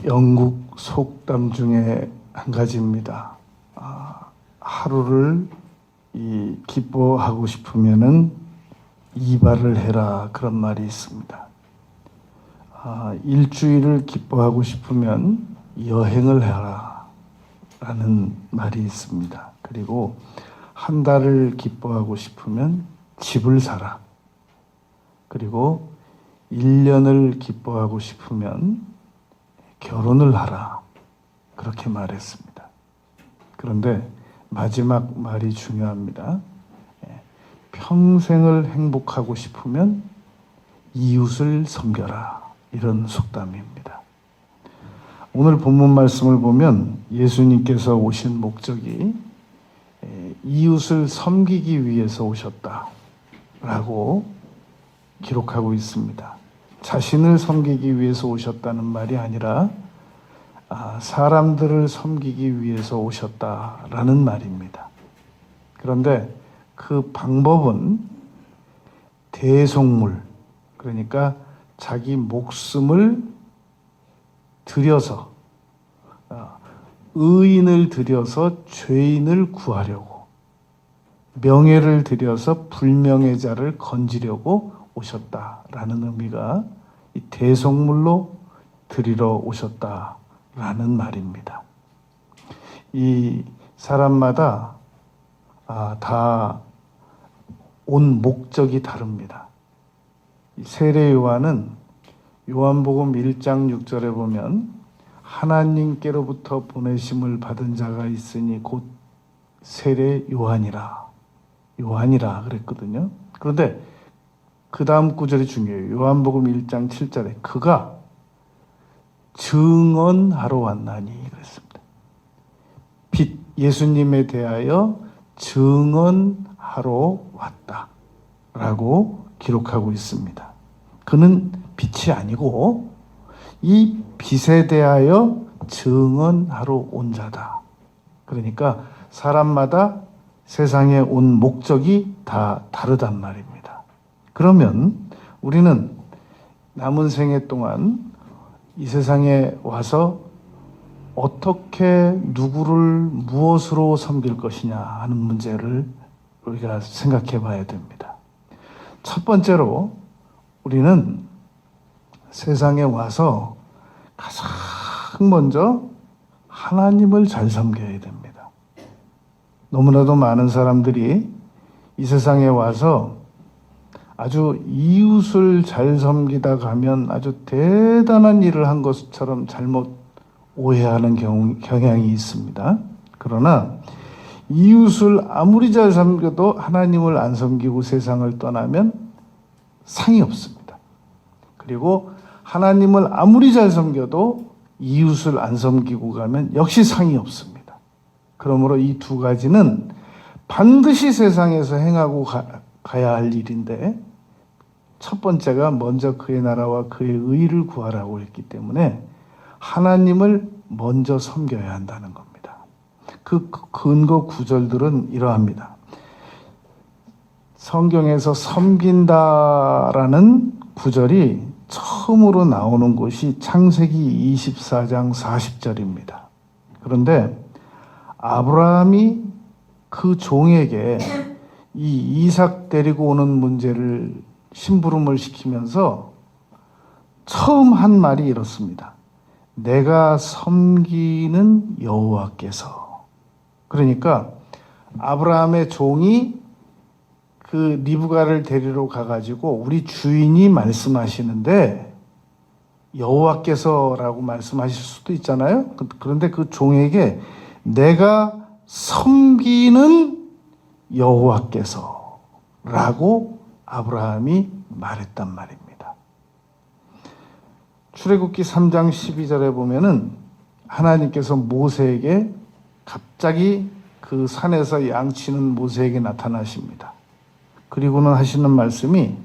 영국 속담 중에 한 가지입니다. 하루를 기뻐하고 싶으면은 이발을 해라, 그런 말이 있습니다. 일주일을 기뻐하고 싶으면 여행을 해라 라는 말이 있습니다. 그리고 한 달을 기뻐하고 싶으면 집을 사라. 그리고 1년을 기뻐하고 싶으면 결혼을 하라, 그렇게 말했습니다. 그런데 마지막 말이 중요합니다. 평생을 행복하고 싶으면 이웃을 섬겨라, 이런 속담입니다. 오늘 본문 말씀을 보면 예수님께서 오신 목적이 이웃을 섬기기 위해서 오셨다라고 기록하고 있습니다. 자신을 섬기기 위해서 오셨다는 말이 아니라 사람들을 섬기기 위해서 오셨다라는 말입니다. 그런데 그 방법은 대속물, 그러니까 자기 목숨을 들여서, 의인을 들여서 죄인을 구하려고, 명예를 들여서 불명예자를 건지려고 오셨다라는 의미가 이 대속물로 드리러 오셨다라는 말입니다. 이 사람마다 다 온 목적이 다릅니다. 세례 요한은 요한복음 1장 6절에 보면 하나님께로부터 보내심을 받은 자가 있으니 곧 세례 요한이라 그랬거든요. 그런데 그 다음 구절이 중요해요. 요한복음 1장 7절에 그가 증언하러 왔나니 그랬습니다. 예수님에 대하여 증언하러 왔다라고 기록하고 있습니다. 그는 빛이 아니고 이 빛에 대하여 증언하러 온 자다. 그러니까 사람마다 세상에 온 목적이 다 다르단 말입니다. 그러면 우리는 남은 생애 동안 이 세상에 와서 어떻게 누구를 무엇으로 섬길 것이냐 하는 문제를 우리가 생각해 봐야 됩니다. 첫 번째로 우리는 세상에 와서 가장 먼저 하나님을 잘 섬겨야 됩니다. 너무나도 많은 사람들이 이 세상에 와서 아주 이웃을 잘 섬기다 가면 아주 대단한 일을 한 것처럼 잘못 오해하는 경향이 있습니다. 그러나 이웃을 아무리 잘 섬겨도 하나님을 안 섬기고 세상을 떠나면 상이 없습니다. 그리고 하나님을 아무리 잘 섬겨도 이웃을 안 섬기고 가면 역시 상이 없습니다. 그러므로 이 두 가지는 반드시 세상에서 행하고 가야 할 일인데, 첫 번째가 먼저 그의 나라와 그의 의를 구하라고 했기 때문에 하나님을 먼저 섬겨야 한다는 겁니다. 그 근거 구절들은 이러합니다. 성경에서 섬긴다라는 구절이 처음으로 나오는 곳이 창세기 24장 40절입니다. 그런데 아브라함이 그 종에게 이 이삭 데리고 오는 문제를 심부름을 시키면서 처음 한 말이 이렇습니다. 내가 섬기는 여호와께서. 그러니까 아브라함의 종이 그 리브가를 데리러 가가지고 우리 주인이 말씀하시는데 여호와께서라고 말씀하실 수도 있잖아요. 그런데 그 종에게 내가 섬기는 여호와께서라고 아브라함이 말했단 말입니다. 출애굽기 3장 12절에 보면은 하나님께서 모세에게 갑자기 그 산에서 양치는 모세에게 나타나십니다. 그리고는 하시는 말씀이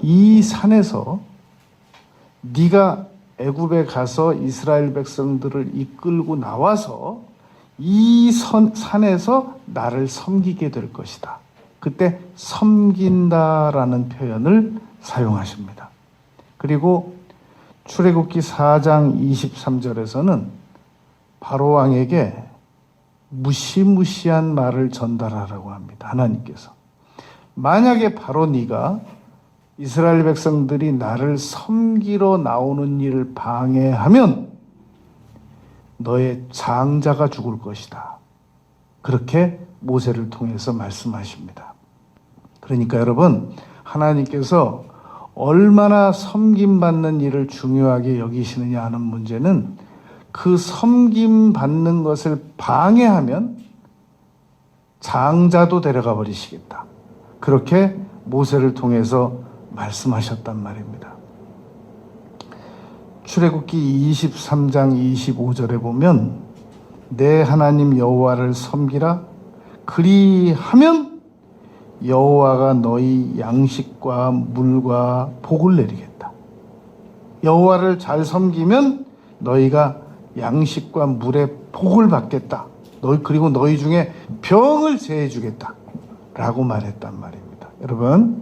이 산에서 네가 애굽에 가서 이스라엘 백성들을 이끌고 나와서 이 산에서 나를 섬기게 될 것이다. 그때 섬긴다라는 표현을 사용하십니다. 그리고 출애굽기 4장 23절에서는 바로 왕에게 무시무시한 말을 전달하라고 합니다. 하나님께서. 만약에 바로 네가 이스라엘 백성들이 나를 섬기러 나오는 일을 방해하면 너의 장자가 죽을 것이다. 그렇게 모세를 통해서 말씀하십니다. 그러니까 여러분, 하나님께서 얼마나 섬김받는 일을 중요하게 여기시느냐 하는 문제는 그 섬김받는 것을 방해하면 장자도 데려가 버리시겠다. 그렇게 모세를 통해서 말씀하셨단 말입니다. 출애굽기 23장 25절에 보면 내 하나님 여호와를 섬기라. 그리하면 여호와가 너희 양식과 물과 복을 내리겠다. 여호와를 잘 섬기면 너희가 양식과 물의 복을 받겠다. 그리고 너희 중에 병을 제해 주겠다. 라고 말했단 말입니다. 여러분,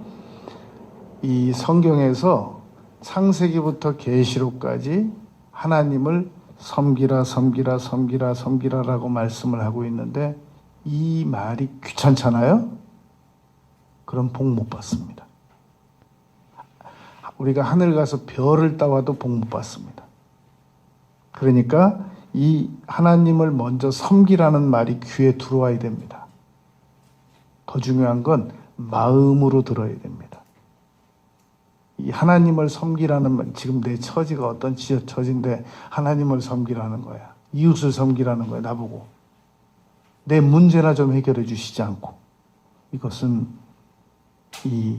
이 성경에서 창세기부터 계시록까지 하나님을 섬기라 섬기라 섬기라 섬기라라고 말씀을 하고 있는데 이 말이 귀찮잖아요? 그럼 복 못 받습니다. 우리가 하늘 가서 별을 따와도 복 못 받습니다. 그러니까 이 하나님을 먼저 섬기라는 말이 귀에 들어와야 됩니다. 더 중요한 건 마음으로 들어야 됩니다. 이 하나님을 섬기라는 말, 지금 내 처지가 어떤 처지인데 하나님을 섬기라는 거야. 이웃을 섬기라는 거야, 나보고. 내 문제나 좀 해결해 주시지 않고. 이것은 이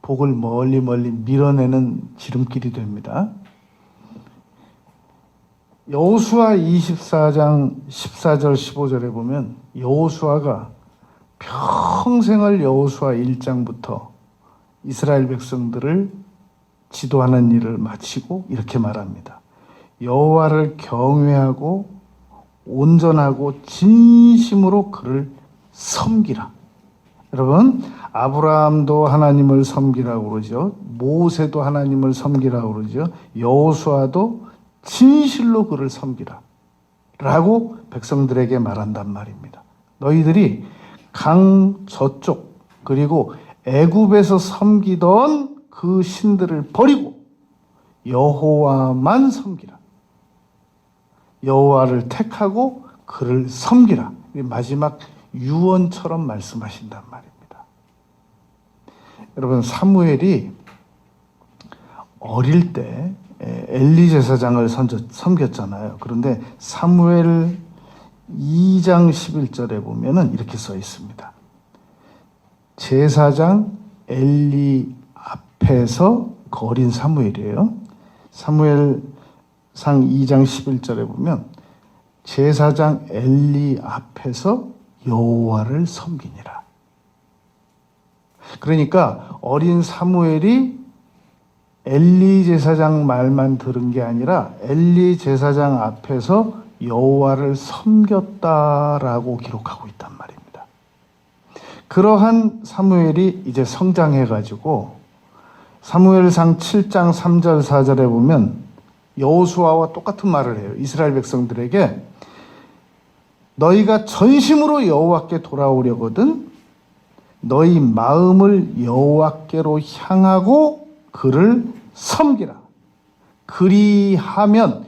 복을 멀리 밀어내는 지름길이 됩니다. 여호수아 24장 14절 15절에 보면 여호수아가 평생을 여호수아 1장부터 이스라엘 백성들을 지도하는 일을 마치고 이렇게 말합니다. 여호와를 경외하고 온전하고 진심으로 그를 섬기라. 여러분, 아브라함도 하나님을 섬기라고 그러죠. 모세도 하나님을 섬기라고 그러죠. 여호수아도 진실로 그를 섬기라 라고 백성들에게 말한단 말입니다. 너희들이 강 저쪽 그리고 애굽에서 섬기던 그 신들을 버리고 여호와만 섬기라. 여호와를 택하고 그를 섬기라. 마지막 유언처럼 말씀하신단 말입니다. 여러분, 사무엘이 어릴 때 엘리 제사장을 섬겼잖아요. 그런데 사무엘 2장 11절에 보면은 이렇게 써 있습니다. 제사장 엘리 앞에서 그 어린 사무엘이에요. 사무엘상 2장 11절에 보면 제사장 엘리 앞에서 여호와를 섬기니라. 그러니까 어린 사무엘이 엘리 제사장 말만 들은 게 아니라 엘리 제사장 앞에서 여호와를 섬겼다라고 기록하고 있단 말입니다. 그러한 사무엘이 이제 성장해가지고 사무엘상 7장 3절 4절에 보면 여호수아와 똑같은 말을 해요. 이스라엘 백성들에게 너희가 전심으로 여호와께 돌아오려거든 너희 마음을 여호와께로 향하고 그를 섬기라. 그리하여야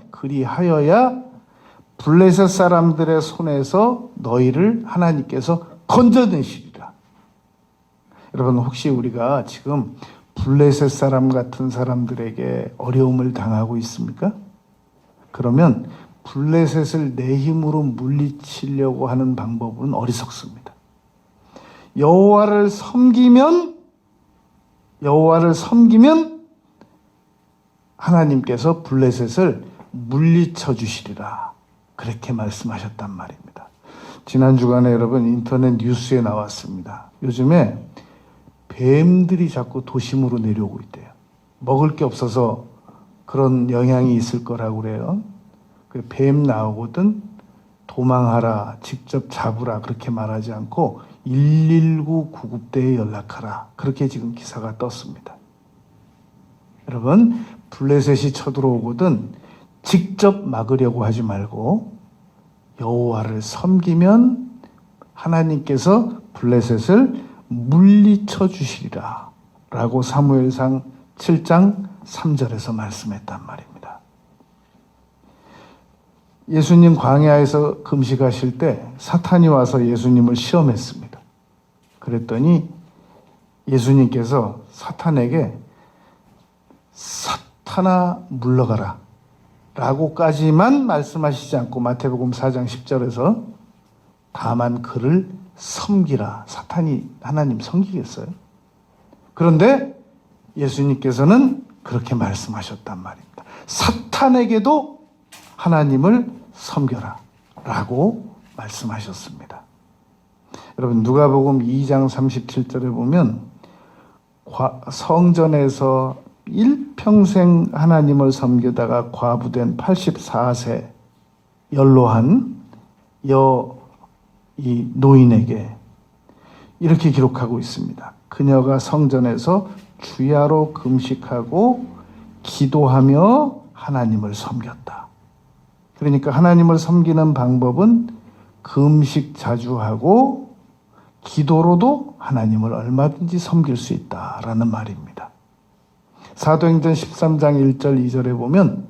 블레셋 사람들의 손에서 너희를 하나님께서 건져내시리라. 여러분, 혹시 우리가 지금 블레셋 사람 같은 사람들에게 어려움을 당하고 있습니까? 그러면 블레셋을 내 힘으로 물리치려고 하는 방법은 어리석습니다. 여호와를 섬기면 하나님께서 블레셋을 물리쳐 주시리라. 그렇게 말씀하셨단 말입니다. 지난 주간에 여러분 인터넷 뉴스에 나왔습니다. 요즘에 뱀들이 자꾸 도심으로 내려오고 있대요. 먹을 게 없어서 그런 영향이 있을 거라고 그래요. 뱀 나오거든 도망하라, 직접 잡으라 그렇게 말하지 않고 119 구급대에 연락하라. 그렇게 지금 기사가 떴습니다. 여러분, 블레셋이 쳐들어오거든 직접 막으려고 하지 말고 여호와를 섬기면 하나님께서 블레셋을 물리쳐 주시리라 라고 사무엘상 7장 3절에서 말씀했단 말입니다. 예수님 광야에서 금식하실 때 사탄이 와서 예수님을 시험했습니다. 그랬더니 예수님께서 사탄에게 사탄아 물러가라 라고까지만 말씀하시지 않고 마태복음 4장 10절에서 다만 그를 섬기라. 사탄이 하나님 섬기겠어요? 그런데 예수님께서는 그렇게 말씀하셨단 말입니다. 사탄에게도 하나님을 섬겨라 라고 말씀하셨습니다. 여러분 누가복음 2장 37절에 보면 성전에서 일평생 하나님을 섬기다가 과부된 84세 연로한 이 노인에게 이렇게 기록하고 있습니다. 그녀가 성전에서 주야로 금식하고 기도하며 하나님을 섬겼다. 그러니까 하나님을 섬기는 방법은 금식 자주 하고 기도로도 하나님을 얼마든지 섬길 수 있다라는 말입니다. 사도행전 13장 1절 2절에 보면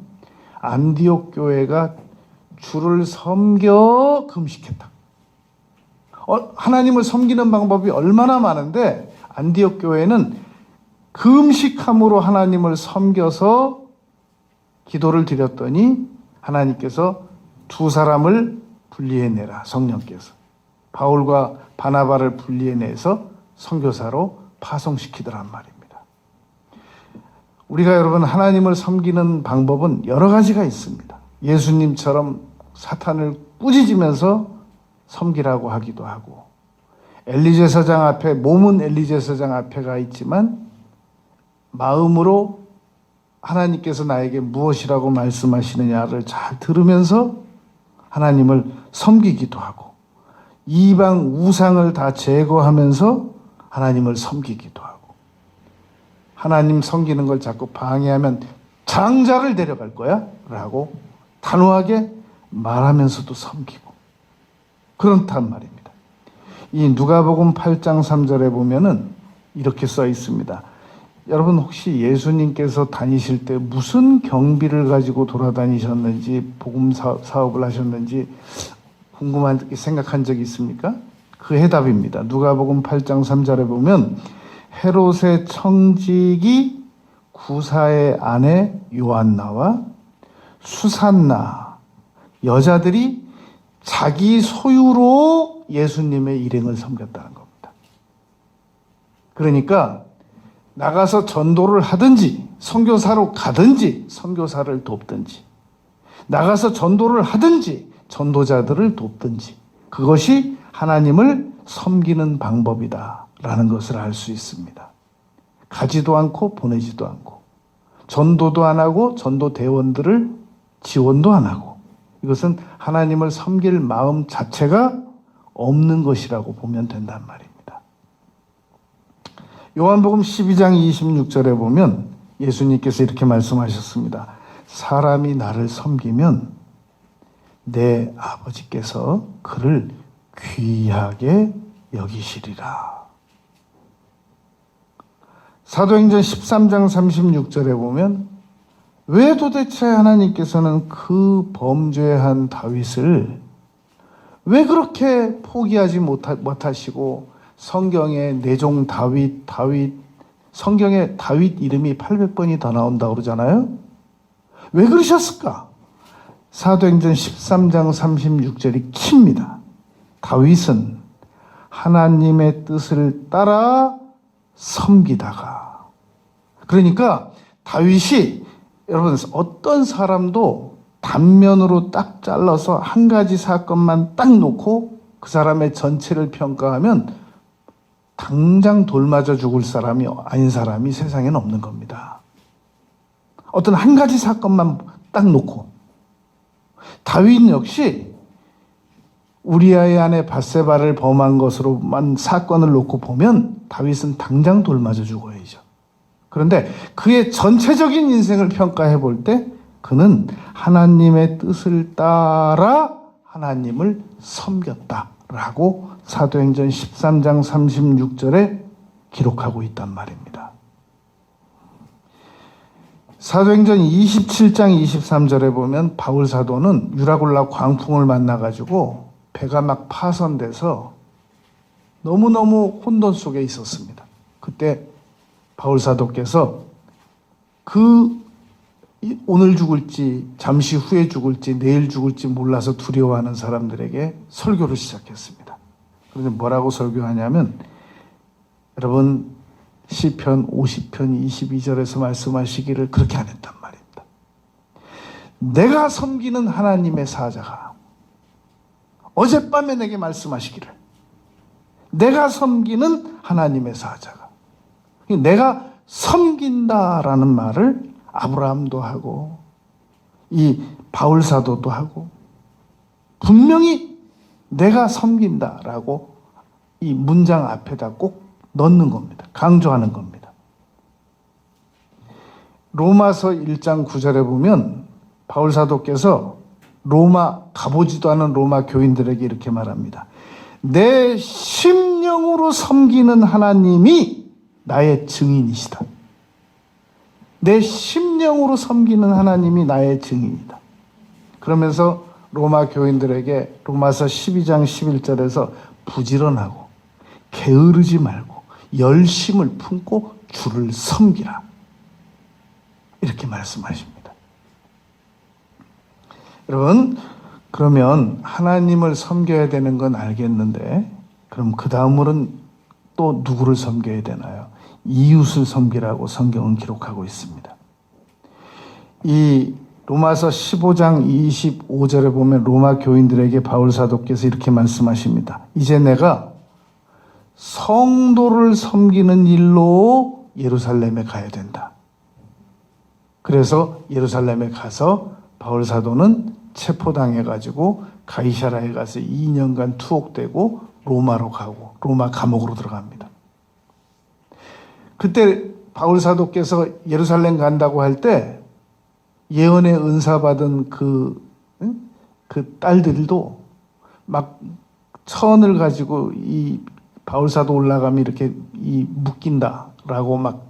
안디옥 교회가 주를 섬겨 금식했다. 하나님을 섬기는 방법이 얼마나 많은데 안디옥 교회는 금식함으로 하나님을 섬겨서 기도를 드렸더니 하나님께서 두 사람을 분리해내라. 성령께서 바울과 바나바를 분리해내서 선교사로 파송시키더란 말입니다. 우리가 여러분 하나님을 섬기는 방법은 여러 가지가 있습니다. 예수님처럼 사탄을 꾸짖으면서 섬기라고 하기도 하고 엘리제사장 앞에 몸은 엘리제사장 앞에 가 있지만 마음으로 하나님께서 나에게 무엇이라고 말씀하시느냐를 잘 들으면서 하나님을 섬기기도 하고 이방 우상을 다 제거하면서 하나님을 섬기기도 하고 하나님 섬기는 걸 자꾸 방해하면 장자를 데려갈 거야 라고 단호하게 말하면서도 섬기고 그렇단 말입니다. 이 누가복음 8장 3절에 보면은 이렇게 써 있습니다. 여러분 혹시 예수님께서 다니실 때 무슨 경비를 가지고 돌아다니셨는지 복음 사업을 하셨는지 궁금하게 생각한 적이 있습니까? 그 해답입니다. 누가복음 8장 3절에 보면 헤롯의 청직이 구사의 아내 요한나와 수산나 여자들이 자기 소유로 예수님의 일행을 섬겼다는 겁니다. 그러니까 나가서 전도를 하든지 선교사로 가든지 선교사를 돕든지 나가서 전도를 하든지 전도자들을 돕든지 그것이 하나님을 섬기는 방법이다라는 것을 알 수 있습니다. 가지도 않고 보내지도 않고 전도도 안 하고 전도 대원들을 지원도 안 하고 이것은 하나님을 섬길 마음 자체가 없는 것이라고 보면 된단 말입니다. 요한복음 12장 26절에 보면 예수님께서 이렇게 말씀하셨습니다. 사람이 나를 섬기면 내 아버지께서 그를 귀하게 여기시리라. 사도행전 13장 36절에 보면 왜 도대체 하나님께서는 그 범죄한 다윗을 왜 그렇게 포기하지 못하시고 성경에 내종 다윗 성경에 다윗 이름이 800번이 더 나온다고 그러잖아요. 왜 그러셨을까? 사도행전 13장 36절이 킵니다. 다윗은 하나님의 뜻을 따라 섬기다가 그러니까 다윗이 여러분 어떤 사람도 단면으로 딱 잘라서 한 가지 사건만 딱 놓고 그 사람의 전체를 평가하면 당장 돌 맞아 죽을 사람이 아닌 사람이 세상에는 없는 겁니다. 어떤 한 가지 사건만 딱 놓고 다윗 역시 우리아의 아내 밧세바를 범한 것으로만 사건을 놓고 보면 다윗은 당장 돌 맞아 죽어야죠. 그런데 그의 전체적인 인생을 평가해 볼 때 그는 하나님의 뜻을 따라 하나님을 섬겼다라고 사도행전 13장 36절에 기록하고 있단 말입니다. 사도행전 27장 23절에 보면 바울 사도는 유라굴라 광풍을 만나가지고 배가 막 파손돼서 너무너무 혼돈 속에 있었습니다. 그때 바울 사도께서 오늘 죽을지 잠시 후에 죽을지 내일 죽을지 몰라서 두려워하는 사람들에게 설교를 시작했습니다. 그런데 뭐라고 설교하냐면 여러분 시편 50편 22절에서 말씀하시기를 그렇게 안 했단 말입니다. 내가 섬기는 하나님의 사자가 어젯밤에 내게 말씀하시기를 내가 섬기는 하나님의 사자가 내가 섬긴다라는 말을 아브라함도 하고 이 바울 사도도 하고 분명히 내가 섬긴다라고 이 문장 앞에다 꼭 넣는 겁니다. 강조하는 겁니다. 로마서 1장 9절에 보면 바울 사도께서 가보지도 않은 로마 교인들에게 이렇게 말합니다. 내 심령으로 섬기는 하나님이 나의 증인이시다. 내 심령으로 섬기는 하나님이 나의 증인이다. 그러면서 로마 교인들에게 로마서 12장 11절에서 부지런하고 게으르지 말고 열심을 품고 주를 섬기라. 이렇게 말씀하십니다. 여러분, 그러면 하나님을 섬겨야 되는 건 알겠는데 그럼 그 다음으로는 또 누구를 섬겨야 되나요? 이웃을 섬기라고 성경은 기록하고 있습니다. 이 로마서 15장 25절에 보면 로마 교인들에게 바울 사도께서 이렇게 말씀하십니다. 이제 내가 성도를 섬기는 일로 예루살렘에 가야 된다. 그래서 예루살렘에 가서 바울 사도는 체포당해가지고 가이사라에 가서 2년간 투옥되고 로마로 가고 로마 감옥으로 들어갑니다. 그때 바울 사도께서 예루살렘 간다고 할 때 예언의 은사 받은 그 딸들도 막 천을 가지고 이 바울 사도 올라가면 이렇게 묶인다라고 막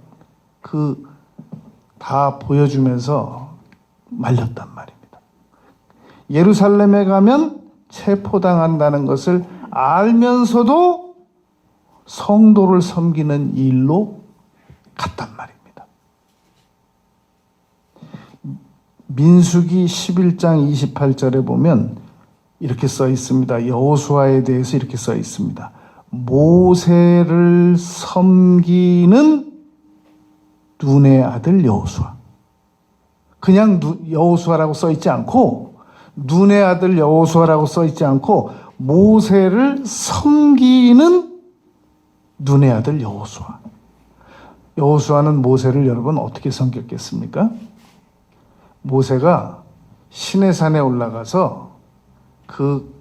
다 보여주면서 말렸단 말입니다. 예루살렘에 가면 체포당한다는 것을 알면서도 성도를 섬기는 일로 갔단 말입니다. 민수기 11장 28절에 보면 이렇게 써 있습니다. 여호수아에 대해서 이렇게 써 있습니다. 모세를 섬기는 눈의 아들 여호수아. 그냥 여호수아라고 써 있지 않고 눈의 아들 여호수아라고 써 있지 않고 모세를 섬기는 눈의 아들 여호수아. 여호수아는 모세를 여러분 어떻게 섬겼겠습니까? 모세가 시내산에 올라가서 그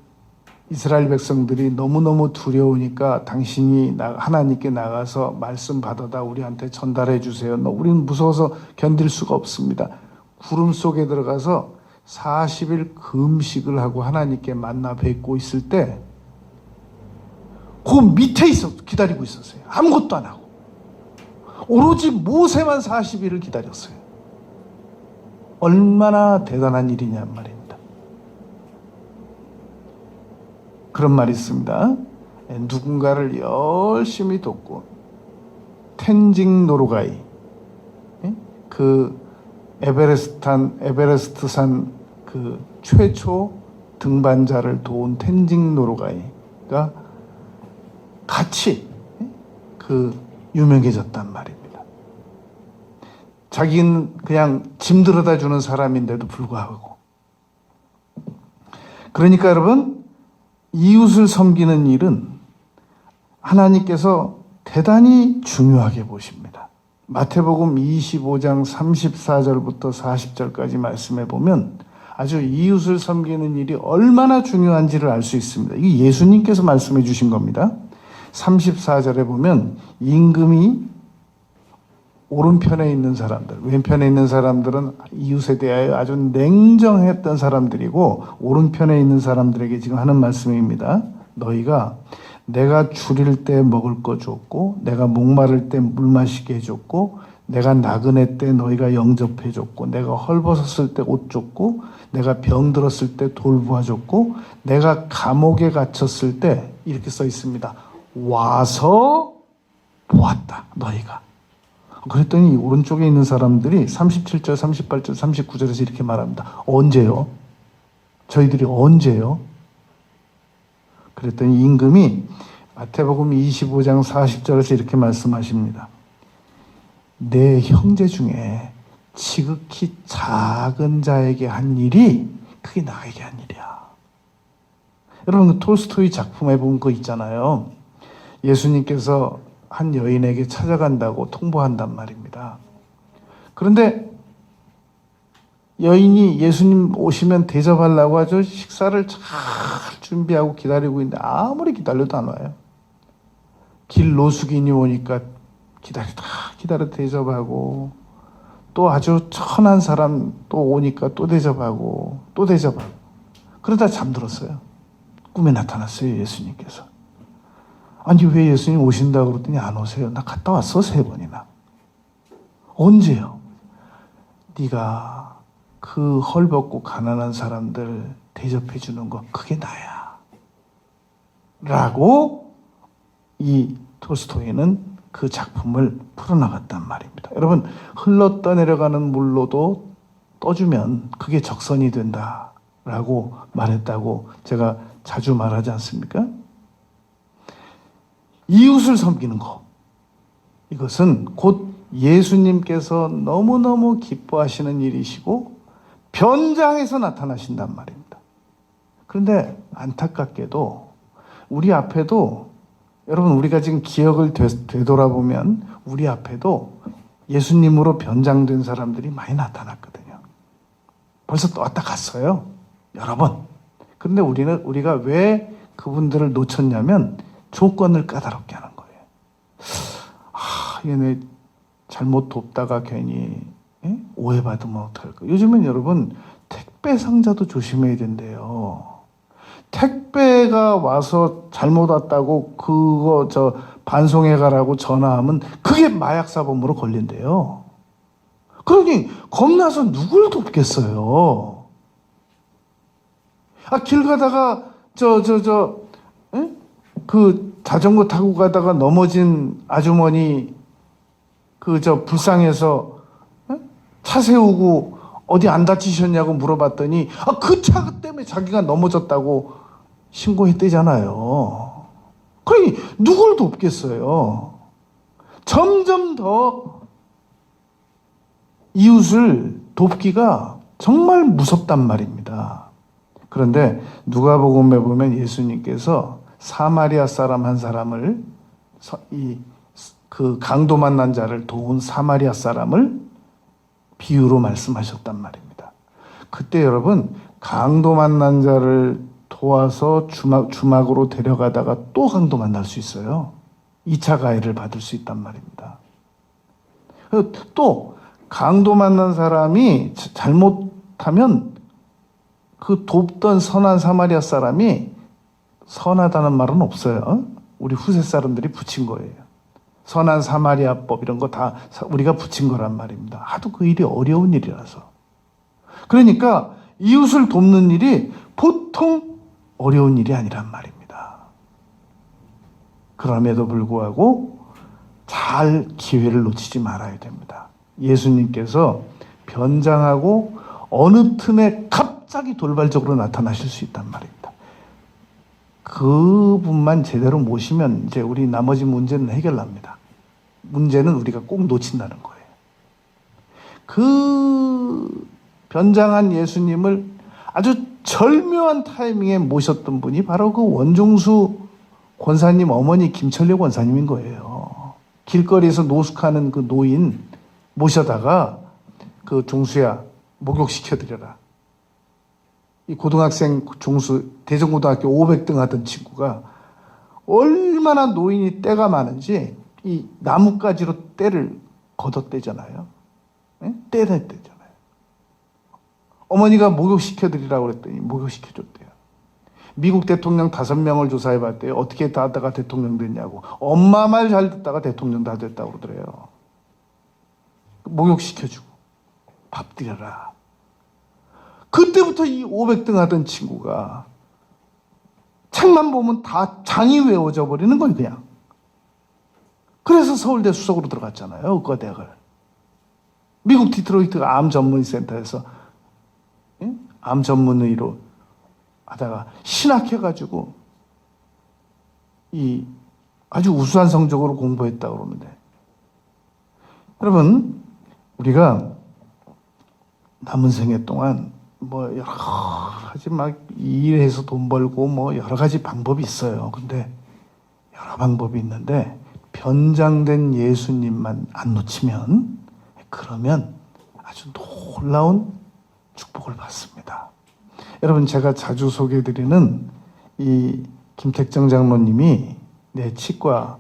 이스라엘 백성들이 너무너무 두려우니까 당신이 하나님께 나가서 말씀 받아다 우리한테 전달해 주세요. 우리는 무서워서 견딜 수가 없습니다. 구름 속에 들어가서 40일 금식을 하고 하나님께 만나 뵙고 있을 때 그 밑에 기다리고 있었어요. 아무것도 안 하고. 오로지 모세만 40일을 기다렸어요. 얼마나 대단한 일이냐 말입니다. 그런 말이 있습니다. 누군가를 열심히 돕고 텐징 노르가이, 그 에베레스트산 그 최초 등반자를 도운 텐징 노르가이가 같이 유명해졌단 말입니다. 자기는 그냥 짐 들어다 주는 사람인데도 불구하고. 그러니까 여러분, 이웃을 섬기는 일은 하나님께서 대단히 중요하게 보십니다. 마태복음 25장 34절부터 40절까지 말씀해 보면 아주 이웃을 섬기는 일이 얼마나 중요한지를 알 수 있습니다. 이게 예수님께서 말씀해 주신 겁니다. 34절에 보면 임금이 오른편에 있는 사람들, 왼편에 있는 사람들은 이웃에 대하여 아주 냉정했던 사람들이고, 오른편에 있는 사람들에게 지금 하는 말씀입니다. 너희가 내가 줄일 때 먹을 거 줬고, 내가 목마를 때 물 마시게 해줬고, 내가 나그네 때 너희가 영접해줬고, 내가 헐벗었을 때 옷 줬고, 내가 병들었을 때 돌보아줬고, 내가 감옥에 갇혔을 때 이렇게 써 있습니다. 와서 보았다, 너희가. 그랬더니 오른쪽에 있는 사람들이 37절, 38절, 39절에서 이렇게 말합니다. 언제요? 저희들이 언제요? 그랬더니 임금이 마태복음 25장 40절에서 이렇게 말씀하십니다. 내 형제 중에 지극히 작은 자에게 한 일이 그게 나에게 한 일이야. 여러분 그 톨스토이 작품에 보면 그거 있잖아요. 예수님께서 한 여인에게 찾아간다고 통보한단 말입니다. 그런데 여인이 예수님 오시면 대접하려고 아주 식사를 잘 준비하고 기다리고 있는데 아무리 기다려도 안 와요. 길 노숙인이 오니까 기다려 대접하고, 또 아주 천한 사람 또 오니까 또 대접하고 또 대접하고, 그러다 잠들었어요. 꿈에 나타났어요, 예수님께서. 아니 왜 예수님 오신다고 그랬더니 안 오세요. 나 갔다 왔어 3번이나. 언제요? 네가 그 헐벗고 가난한 사람들 대접해 주는 거 그게 나야 라고 이 톨스토이는 그 작품을 풀어나갔단 말입니다. 여러분 흘러 떠내려가는 물로도 떠주면 그게 적선이 된다라고 말했다고 제가 자주 말하지 않습니까? 이웃을 섬기는 것, 이것은 곧 예수님께서 너무너무 기뻐하시는 일이시고 변장해서 나타나신단 말입니다. 그런데 안타깝게도 우리 앞에도, 여러분 우리가 지금 기억을 되돌아보면 우리 앞에도 예수님으로 변장된 사람들이 많이 나타났거든요. 벌써 또 왔다 갔어요, 여러 번. 그런데 우리가 왜 그분들을 놓쳤냐면 조건을 까다롭게 하는 거예요. 얘네 잘못 돕다가 괜히 오해받으면 어떡할까. 요즘은 여러분 택배 상자도 조심해야 된대요. 택배가 와서 잘못 왔다고 그거 반송해 가라고 전화하면 그게 마약 사범으로 걸린대요. 그러니 겁나서 누굴 돕겠어요. 길 가다가 그 자전거 타고 가다가 넘어진 아주머니 불쌍해서 차 세우고 어디 안 다치셨냐고 물어봤더니 그 차 때문에 자기가 넘어졌다고 신고했대잖아요. 그러니 누굴 돕겠어요. 점점 더 이웃을 돕기가 정말 무섭단 말입니다. 그런데 누가복음에 보면 예수님께서 사마리아 사람 한 사람을, 그 강도 만난 자를 도운 사마리아 사람을 비유로 말씀하셨단 말입니다. 그때 여러분 강도 만난 자를 도와서 주막으로 데려가다가 또 강도 만날 수 있어요. 2차 가해를 받을 수 있단 말입니다. 또 강도 만난 사람이 잘못하면 그 돕던 선한 사마리아 사람이, 선하다는 말은 없어요. 우리 후세 사람들이 붙인 거예요. 선한 사마리아법 이런 거 다 우리가 붙인 거란 말입니다. 하도 그 일이 어려운 일이라서. 그러니까 이웃을 돕는 일이 보통 어려운 일이 아니란 말입니다. 그럼에도 불구하고 잘 기회를 놓치지 말아야 됩니다. 예수님께서 변장하고 어느 틈에 갑자기 돌발적으로 나타나실 수 있단 말입니다. 그분만 제대로 모시면 이제 우리 나머지 문제는 해결납니다. 문제는 우리가 꼭 놓친다는 거예요. 그 변장한 예수님을 아주 절묘한 타이밍에 모셨던 분이 바로 그 원종수 권사님 어머니 김철려 권사님인 거예요. 길거리에서 노숙하는 그 노인 모셔다가 그 종수야 목욕시켜드려라. 이 고등학생 종수, 대전고등학교 500등 하던 친구가 얼마나 노인이 때가 많은지 이 나뭇가지로 때를 걷어떼잖아요. 예? 떼잖아요. 어머니가 목욕시켜드리라고 그랬더니 목욕시켜줬대요. 미국 대통령 5명을 조사해봤대요. 어떻게 하다가 대통령 됐냐고. 엄마 말 잘 듣다가 대통령 다 됐다고 그러더래요. 목욕시켜주고 밥 드려라. 그때부터 이 500등 하던 친구가 책만 보면 다 장이 외워져 버리는 거예요, 그냥. 그래서 서울대 수석으로 들어갔잖아요, 의과대학을. 미국 디트로이트가 암 전문센터에서 암 전문의로 하다가 신학해가지고 이 아주 우수한 성적으로 공부했다고 그러는데, 여러분, 우리가 남은 생애 동안 뭐 여러 가지 막 일해서 돈 벌고 뭐 여러 가지 방법이 있어요. 근데 여러 방법이 있는데 변장된 예수님만 안 놓치면, 그러면 아주 놀라운 축복을 받습니다. 여러분, 제가 자주 소개해드리는 이 김택정 장로님이 내 치과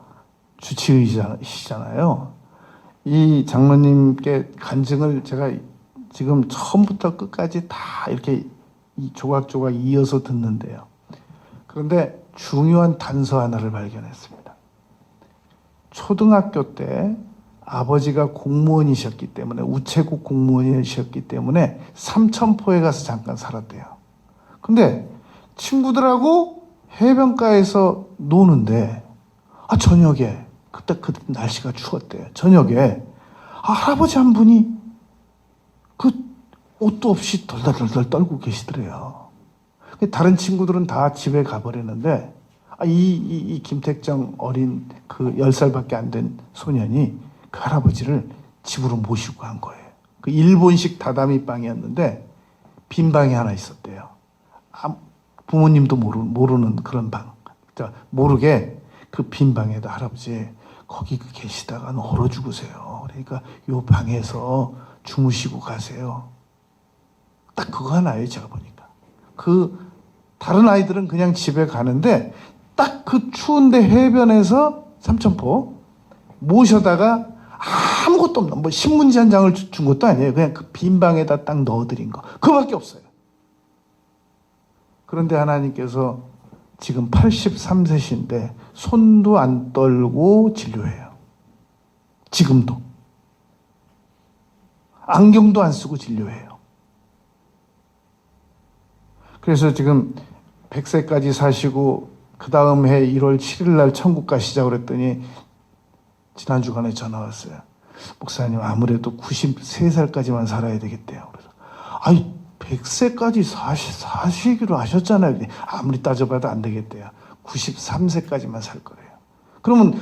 주치의시잖아요. 이 장로님께 간증을 제가 지금 처음부터 끝까지 다 이렇게 조각조각 이어서 듣는데요. 그런데 중요한 단서 하나를 발견했습니다. 초등학교 때 아버지가 공무원이셨기 때문에, 우체국 공무원이셨기 때문에 삼천포에 가서 잠깐 살았대요. 근데 친구들하고 해변가에서 노는데 저녁에, 그때 날씨가 추웠대요. 저녁에 할아버지 한 분이 그 옷도 없이 덜덜덜덜 떨고 계시더래요. 다른 친구들은 다 집에 가버리는데 이 김택정 어린 그 10살밖에 안 된 소년이 그 할아버지를 집으로 모시고 간 거예요. 그 일본식 다다미 방이었는데 빈 방이 하나 있었대요. 부모님도 모르는 그런 방. 모르게 그 빈 방에다 할아버지 거기 계시다가 얼어 죽으세요. 그러니까 요 방에서 주무시고 가세요. 딱 그거 하나예요, 제가 보니까. 그 다른 아이들은 그냥 집에 가는데 딱 그 추운데 해변에서 삼천포 모셔다가 아무것도 없는, 뭐 신문지 한 장을 준 것도 아니에요. 그냥 그 빈 방에다 딱 넣어드린 거. 그거밖에 없어요. 그런데 하나님께서 지금 83세신데 손도 안 떨고 진료해요. 지금도. 안경도 안 쓰고 진료해요. 그래서 지금 100세까지 사시고 그 다음 해 1월 7일 날 천국 가시자고 그랬더니 지난 주간에 전화 왔어요. 목사님, 아무래도 93살까지만 살아야 되겠대요. 그래서 100세까지 사시기로 하셨잖아요. 아무리 따져봐도 안 되겠대요. 93세까지만 살 거래요. 그러면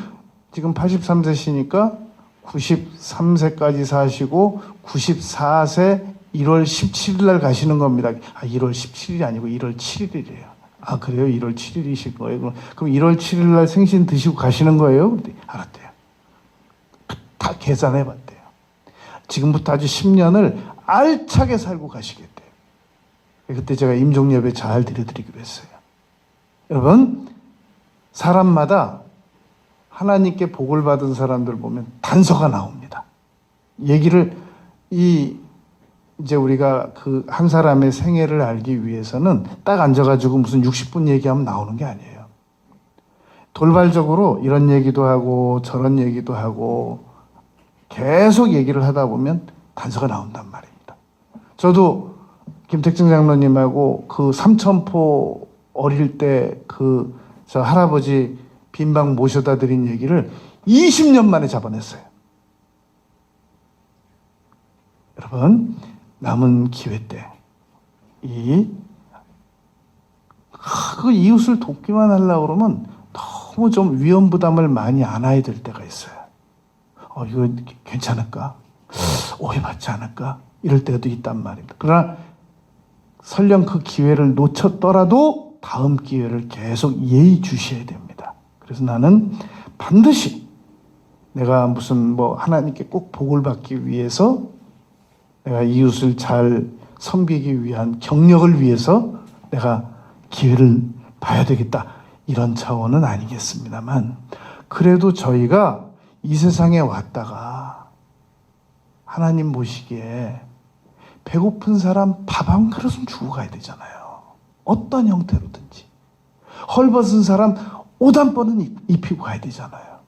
지금 83세시니까 93세까지 사시고 94세 1월 17일 날 가시는 겁니다. 1월 17일이 아니고 1월 7일이래요. 그래요? 1월 7일이실 거예요? 그럼 1월 7일 날 생신 드시고 가시는 거예요? 알았대요. 다 계산해 봤대요. 지금부터 아주 10년을 알차게 살고 가시겠대요. 그때 제가 임종 예배 잘 드려드리기로 했어요. 여러분, 사람마다 하나님께 복을 받은 사람들 보면 단서가 나옵니다. 얘기를 이제 우리가 그 한 사람의 생애를 알기 위해서는 딱 앉아가지고 무슨 60분 얘기하면 나오는 게 아니에요. 돌발적으로 이런 얘기도 하고 저런 얘기도 하고 계속 얘기를 하다 보면 단서가 나온단 말입니다. 저도 김택정 장로님하고 그 삼천포 어릴 때 저 할아버지 빈방 모셔다 드린 얘기를 20년 만에 잡아냈어요. 여러분, 남은 기회 때 그 이웃을 돕기만 하려고 그러면 너무 좀 위험 부담을 많이 안아야 될 때가 있어요. 이거 괜찮을까? 오해받지 않을까? 이럴 때도 있단 말입니다. 그러나 설령 그 기회를 놓쳤더라도 다음 기회를 계속 예의주시해야 됩니다. 그래서 나는 반드시 내가 무슨 하나님께 꼭 복을 받기 위해서, 내가 이웃을 잘 섬기기 위한 경력을 위해서 내가 기회를 봐야 되겠다, 이런 차원은 아니겠습니다만, 그래도 저희가 이 세상에 왔다가 하나님 보시기에 배고픈 사람 밥 한 그릇은 주고 가야 되잖아요. 어떤 형태로든지. 헐벗은 사람 옷 한 번은 입히고 가야 되잖아요.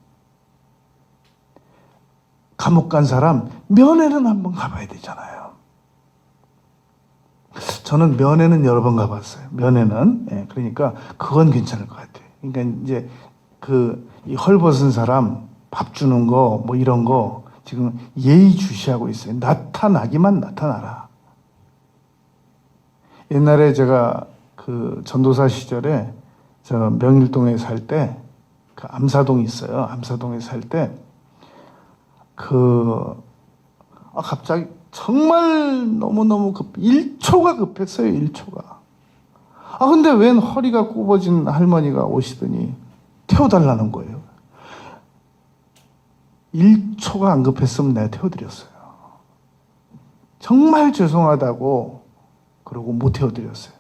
감옥 간 사람 면회는 한번 가봐야 되잖아요. 저는 면회는 여러 번 가봤어요. 면회는. 예, 그러니까 그건 괜찮을 것 같아요. 그러니까 이제 이 헐벗은 사람 밥 주는 거 뭐 이런 거 지금 예의주시하고 있어요. 나타나기만 나타나라. 옛날에 제가 그 전도사 시절에 저 명일동에 살 때 그 암사동이 있어요. 암사동에 살 때 갑자기 정말 너무너무 1초가 급했어요. 1초가. 근데 웬 허리가 굽어진 할머니가 오시더니 태워달라는 거예요. 1초가 안 급했으면 내가 태워드렸어요. 정말 죄송하다고 그러고 못 태워드렸어요.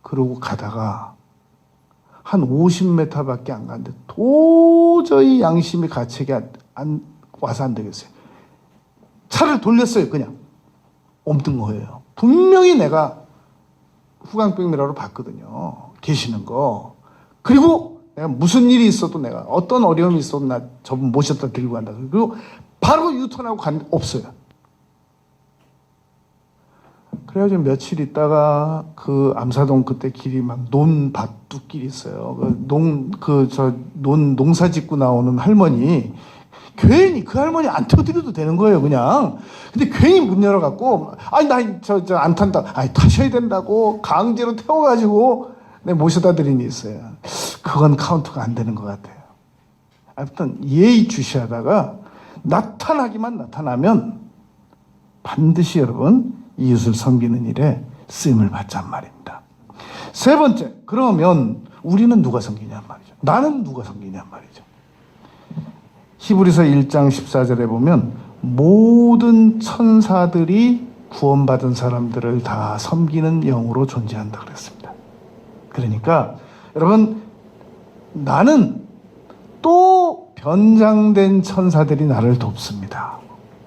그러고 가다가 한 50m밖에 안 갔는데 도저히 양심이 가책이 와서 안 되겠어요. 차를 돌렸어요. 그냥 옮든 거예요. 분명히 내가 후광병 미러로 봤거든요. 계시는 거. 그리고 내가 무슨 일이 있어도 내가 어떤 어려움이 있어도 나 저분 모셨다 들고 간다. 그리고 바로 유턴하고 없어요. 그래가지고 며칠 있다가 그 암사동 그때 길이 막 논밭둑길이 있어요. 농사 짓고 나오는 할머니 괜히 그 할머니 안 태워드려도 되는 거예요, 그냥. 근데 괜히 문 열어갖고, 나 안 탄다. 타셔야 된다고 강제로 태워가지고 내가 모셔다 드린 일이 있어요. 그건 카운트가 안 되는 것 같아요. 아무튼 예의주시하다가 나타나기만 나타나면 반드시 여러분 이웃을 섬기는 일에 쓰임을 받잔 말입니다. 세 번째, 그러면 우리는 누가 섬기냔 말이죠. 나는 누가 섬기냔 말이죠. 히브리서 1장 14절에 보면 모든 천사들이 구원받은 사람들을 다 섬기는 영으로 존재한다 그랬습니다. 그러니까 여러분, 나는 또 변장된 천사들이 나를 돕습니다.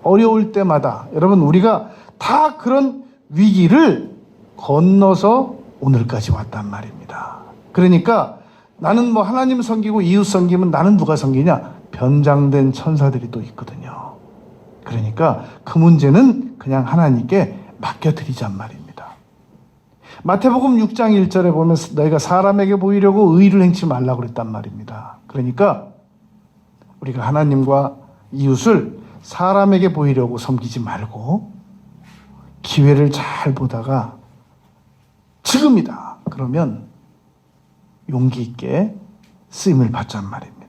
어려울 때마다 여러분, 우리가 다 그런 위기를 건너서 오늘까지 왔단 말입니다. 그러니까 나는 뭐 하나님 섬기고 이웃 섬기면 나는 누가 섬기냐? 변장된 천사들이 또 있거든요. 그러니까 그 문제는 그냥 하나님께 맡겨드리잔 말입니다. 마태복음 6장 1절에 보면 너희가 사람에게 보이려고 의를 행치 말라고 그랬단 말입니다. 그러니까 우리가 하나님과 이웃을 사람에게 보이려고 섬기지 말고 기회를 잘 보다가 지금이다 그러면 용기 있게 쓰임을 받잔 말입니다.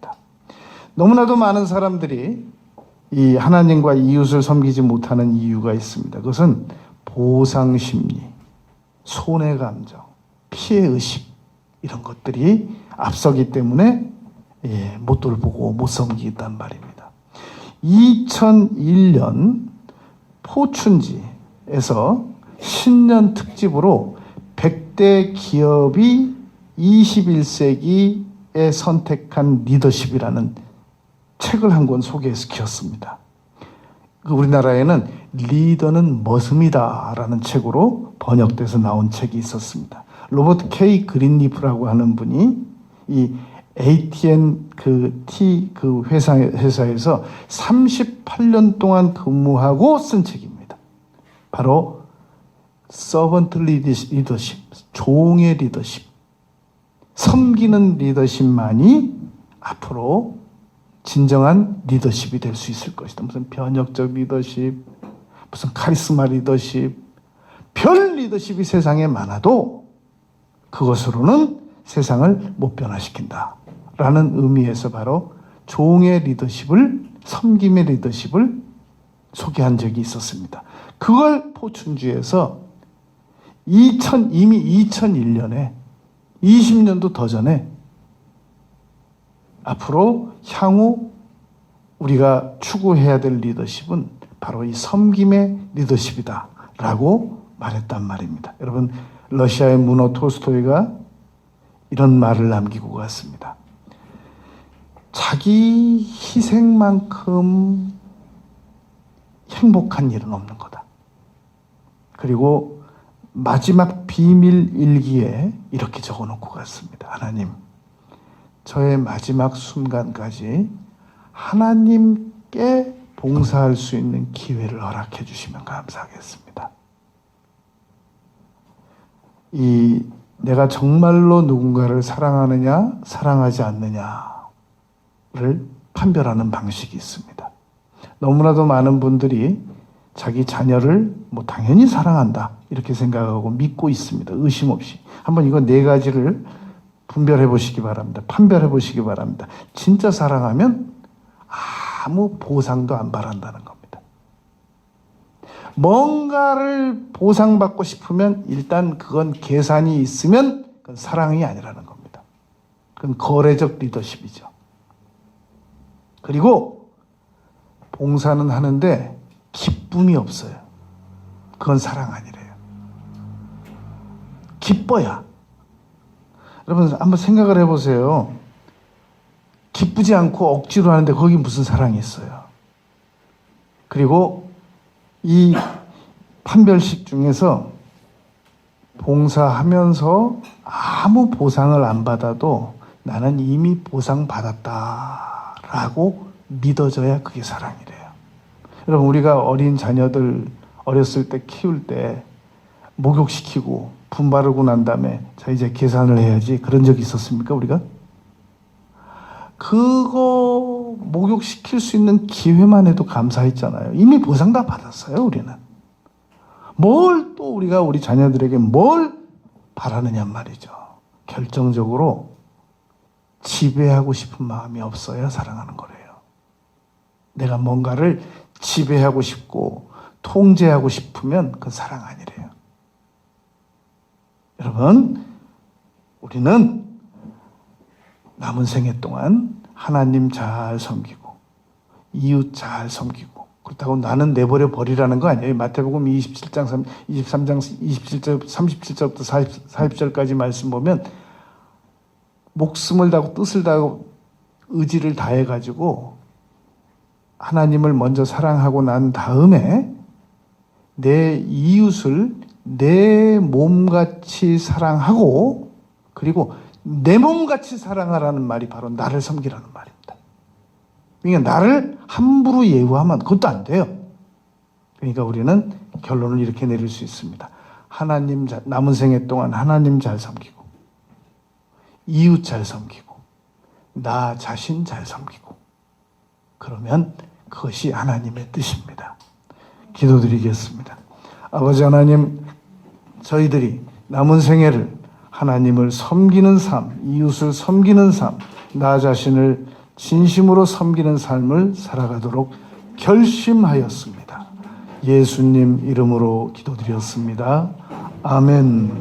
너무나도 많은 사람들이 이 하나님과 이웃을 섬기지 못하는 이유가 있습니다. 그것은 보상심리, 손해감정, 피해의식 이런 것들이 앞서기 때문에 못 돌보고 못 섬기겠다는 말입니다. 2001년 포춘지에서 신년 특집으로 100대 기업이 21세기에 선택한 리더십이라는 책을 한 권 소개시켰습니다. 우리나라에는 리더는 머슴이다 라는 책으로 번역돼서 나온 책이 있었습니다. 로버트 K. 그린리프라고 하는 분이 이 AT&T 그 회사에서 38년 동안 근무하고 쓴 책입니다. 바로 서번트 리더십, 종의 리더십, 섬기는 리더십만이 앞으로 진정한 리더십이 될 수 있을 것이다. 무슨 변혁적 리더십, 무슨 카리스마 리더십, 별 리더십이 세상에 많아도 그것으로는 세상을 못 변화시킨다 라는 의미에서 바로 종의 리더십을, 섬김의 리더십을 소개한 적이 있었습니다. 그걸 포춘주에서 이미 2001년에 20년도 더 전에 앞으로 향후 우리가 추구해야 될 리더십은 바로 이 섬김의 리더십이다 라고 말했단 말입니다. 여러분, 러시아의 문어 톨스토이가 이런 말을 남기고 갔습니다. 자기 희생만큼 행복한 일은 없는 거다. 그리고 마지막 비밀 일기에 이렇게 적어놓고 갔습니다. 하나님, 저의 마지막 순간까지 하나님께 봉사할 수 있는 기회를 허락해 주시면 감사하겠습니다. 내가 정말로 누군가를 사랑하느냐, 사랑하지 않느냐를 판별하는 방식이 있습니다. 너무나도 많은 분들이 자기 자녀를 당연히 사랑한다 이렇게 생각하고 믿고 있습니다. 의심 없이. 한번 이거 네 가지를 분별해 보시기 바랍니다. 판별해 보시기 바랍니다. 진짜 사랑하면 아무 보상도 안 바란다는 겁니다. 뭔가를 보상받고 싶으면 일단 그건 계산이 있으면 그건 사랑이 아니라는 겁니다. 그건 거래적 리더십이죠. 그리고 봉사는 하는데 기쁨이 없어요. 그건 사랑 아니래요. 기뻐야. 여러분 한번 생각을 해보세요. 기쁘지 않고 억지로 하는데 거기 무슨 사랑이 있어요. 그리고 이 판별식 중에서 봉사하면서 아무 보상을 안 받아도 나는 이미 보상받았다라고 믿어져야 그게 사랑이래요. 여러분 우리가 어린 자녀들 어렸을 때 키울 때 목욕시키고 분 바르고 난 다음에 자 이제 계산을 해야지 그런 적이 있었습니까 우리가? 그거 목욕시킬 수 있는 기회만 해도 감사했잖아요. 이미 보상 다 받았어요 우리는. 뭘 또 우리가 우리 자녀들에게 뭘 바라느냐 말이죠. 결정적으로 지배하고 싶은 마음이 없어야 사랑하는 거래요. 내가 뭔가를 지배하고 싶고 통제하고 싶으면 그건 사랑 아니래요. 여러분, 우리는 남은 생애 동안 하나님 잘 섬기고 이웃 잘 섬기고 그렇다고 나는 내버려 버리라는 거 아니에요. 마태복음 23장 27절 37절부터 40절까지 말씀 보면 목숨을 다하고 뜻을 다하고 의지를 다해가지고 하나님을 먼저 사랑하고 난 다음에 내 이웃을 내 몸같이 사랑하고 그리고 내 몸같이 사랑하라는 말이 바로 나를 섬기라는 말입니다. 그러니까 나를 함부로 예우하면 그것도 안 돼요. 그러니까 우리는 결론을 이렇게 내릴 수 있습니다. 하나님 남은 생애 동안 하나님 잘 섬기고 이웃 잘 섬기고 나 자신 잘 섬기고 그러면 그것이 하나님의 뜻입니다. 기도드리겠습니다. 아버지 하나님, 저희들이 남은 생애를 하나님을 섬기는 삶, 이웃을 섬기는 삶, 나 자신을 진심으로 섬기는 삶을 살아가도록 결심하였습니다. 예수님 이름으로 기도드렸습니다. 아멘.